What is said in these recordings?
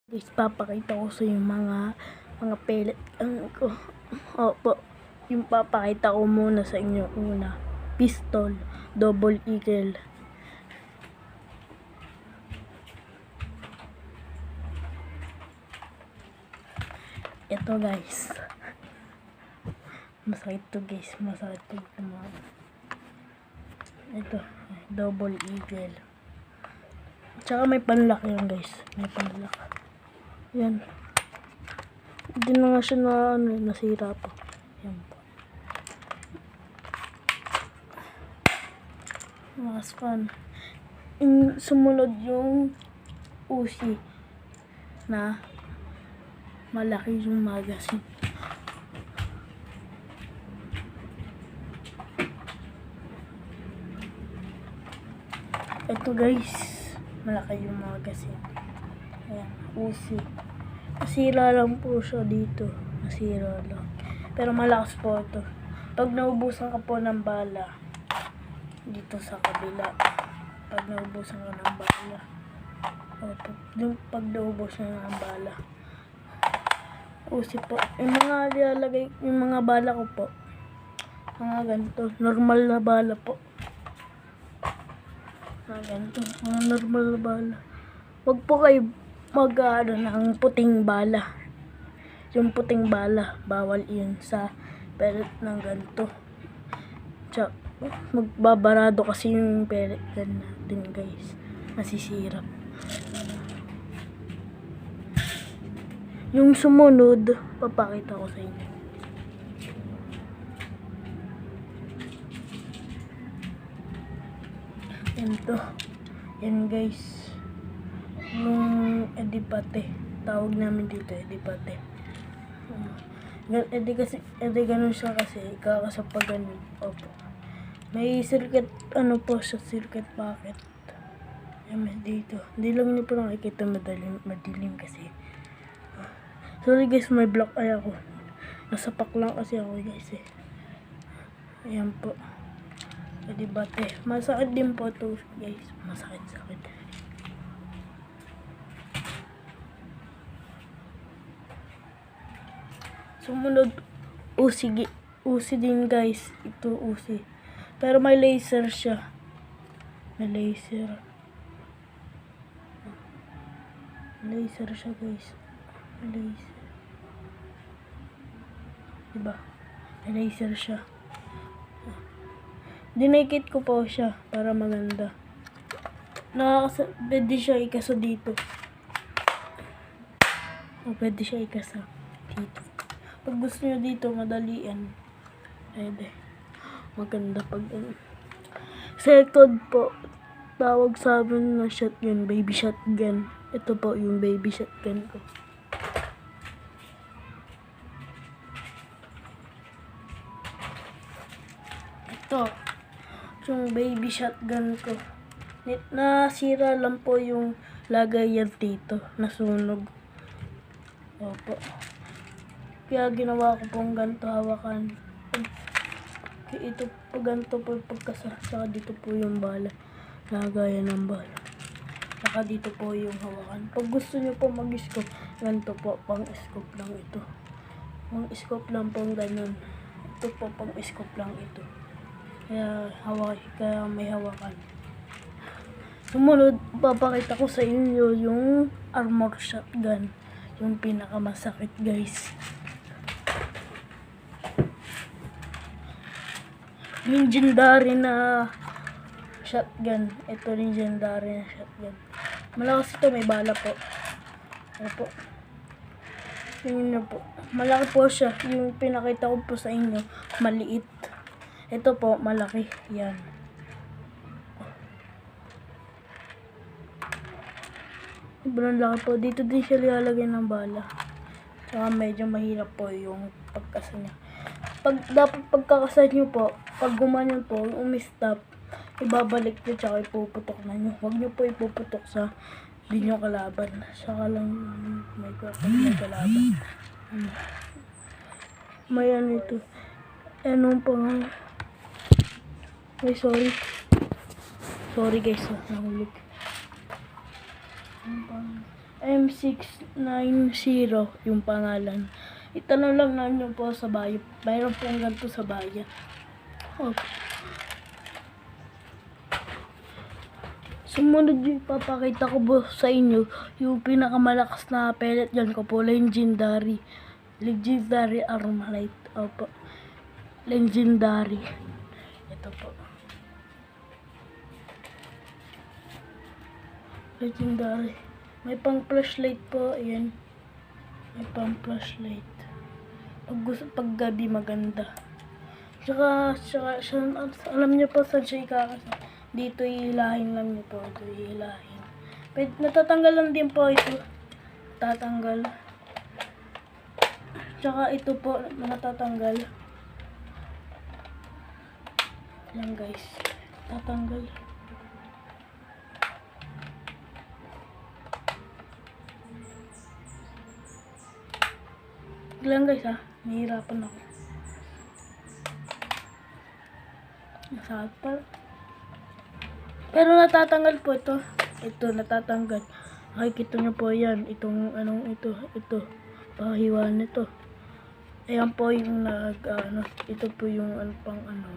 Guys, papakita ko sa yung mga pellet ko. Opo, yung papakita ko muna sa inyo una. Pistol, double eagle. Ito guys. Masakit to guys, masakit to. Ito, double eagle. Tsaka may panlock yan guys, may panlock. Yan. Hindi na nga siya nasira po. Yan po. Mas fun. Sumunod yung Uzi na malaki yung magazine. Ito guys, malaki yung magazine. Ayan, Uzi. Nasira lang po siya dito. Nasira lang. Pero malakas po ito. Pag naubusan ka po ng bala, dito sa kabila. Pag naubusan ka ng bala. Pag naubusan ka ng bala. Uzi po. Yung mga nilalagay, yung mga bala ko po. Mga ganito. Normal na bala po. Mga ganito. Mga normal na bala. Wag po kayo ng puting bala. Yung puting bala, bawal yun sa pellet ng ganito. Tsaka, magbabarado kasi yung pellet gun natin guys. Masisira. Yung sumunod, papakita ko sa inyo. Yan to. Yan guys. Yung edipate. Tawag namin dito edipate. Ganun siya kasi kakasapag ganun. Opo. May circuit, circuit packet. Yan dito. Hindi lang niyo po nakikita madilim kasi. Sorry guys, may block eye ako. Nasapak lang kasi ako guys eh. Ayan po. Edipate. Masakit din po to guys. Masakit. Sumunod, Uzi din guys. Ito Uzi. Pero may laser siya. May laser. Laser siya guys. May laser. Diba? May laser siya. Dinakit ko po siya para maganda. Pwede siya ikasa dito. Pwede siya ikasa dito. Pag gusto nyo dito, madalian. Pwede. Maganda pag second po, tawag sa amin na shotgun, baby shotgun. Ito po yung baby shotgun ko. Ito, yung baby shotgun ko. Nasira lang po yung lagayan dito. Nasunog. Opo. Kaya ginawa ko pong ganito hawakan. Ito po ganito po pagkasaka dito po yung bala. Lagayan ng bala. Saka dito po yung hawakan. Pag gusto nyo po mag-scope, ganito po, pang-scope lang ito. Pang-scope lang po ganun. Ito po pang-scope lang ito. Kaya may hawakan. Sumunod, papakita ko sa inyo yung armor shotgun. Yung pinakamasakit guys. Legendary na shotgun. Ito legendary na shotgun. Malakas ito, may bala po. Ano po? Tingnan nyo po. Malaki po siya. Yung pinakita ko po sa inyo, maliit. Ito po, malaki. Yan. Sobrang laki po. Dito din siya lalagay ng bala. Saka medyo mahirap po yung pagkasa niya. Dapat pagkakasa nyo po, pag gumanyan po, umistop, ibabalik nyo tsaka ipuputok na nyo. Huwag nyo po ipuputok sa di nyo kalaban. Saka lang may kalaban. May ano ito. Anong pang... Ay, sorry. Sorry guys, nahulog. M690 yung pangalan. Itanong lang namin po sa bayan. Mayroon po ganito sa bayan. Oh. Sumunod yung ipapakita ko po sa inyo yung pinakamalakas na pellet gun ko po, Legendary Armalite. Opo. Legendary. Ito po. Legendary. May pang flashlight po, ayan. May pang flashlight. Pag gabi maganda. Tsaka alam niyo po saan siya ikakasa. Dito ihilahin lang niyo po. Ito ihilahin. Natatanggal lang din po ito. Tatanggal. Tsaka ito po, natatanggal. Yan guys. Tatanggal. Lang guys ha. Nahihirapan ako. Nasaan pa? Pero natatanggal po ito. Ito natatanggal. Makikita nyo po yan. Itong anong ito. Ito. Pahiwa nito. Ayan po yung ito po yung pang ano.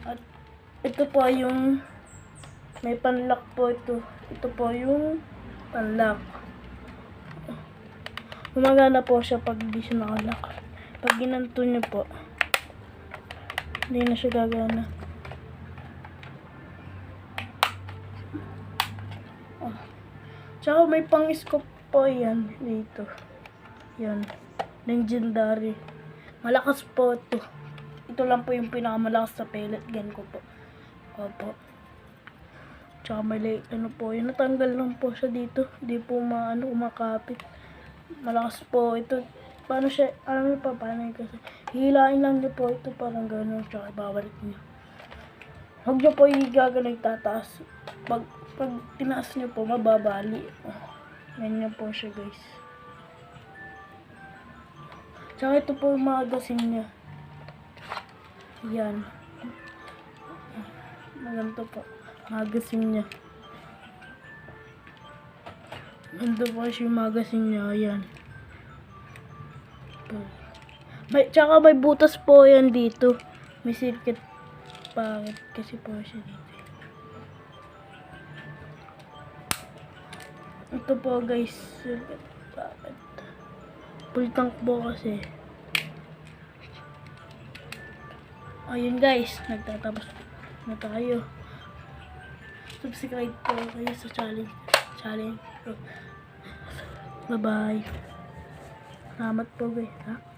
At ito po yung may panlock po ito. Ito po yung panlock. Gumagana po siya pag hindi siya nakalock. Pag ginanto nyo po, hindi na siya gagana. Oh. Tsaka may pang-scope po yan dito. Yan. Legendary. Malakas po ito. Ito lang po yung pinakamalakas sa pellet gun ko po. Opo. Tsaka may ano po, yun natanggal lang po siya dito. Hindi po umakapit. Malakas po ito. Paano siya, alam niyo pa paano yun kasi. Hihilain lang niyo po ito parang gano'n. Tsaka babalik niyo. Huwag niyo po igagano'n tataas. Pag tinaas niyo po, mababali. Ganyan po siya guys. Tsaka ito po yung magasin niya. Yan. Maganda po. Magasin niya. Ganda po siya yung magasin niya. Ayan. Tsaka may butas po yan dito. May circuit packet kasi po siya dito. Ito po guys. Circuit packet. Full tank po kasi. Ayun guys. Nagtatapos na tayo. Subscribe po kayo sa challenge. Bye bye. Salamat po guys ha.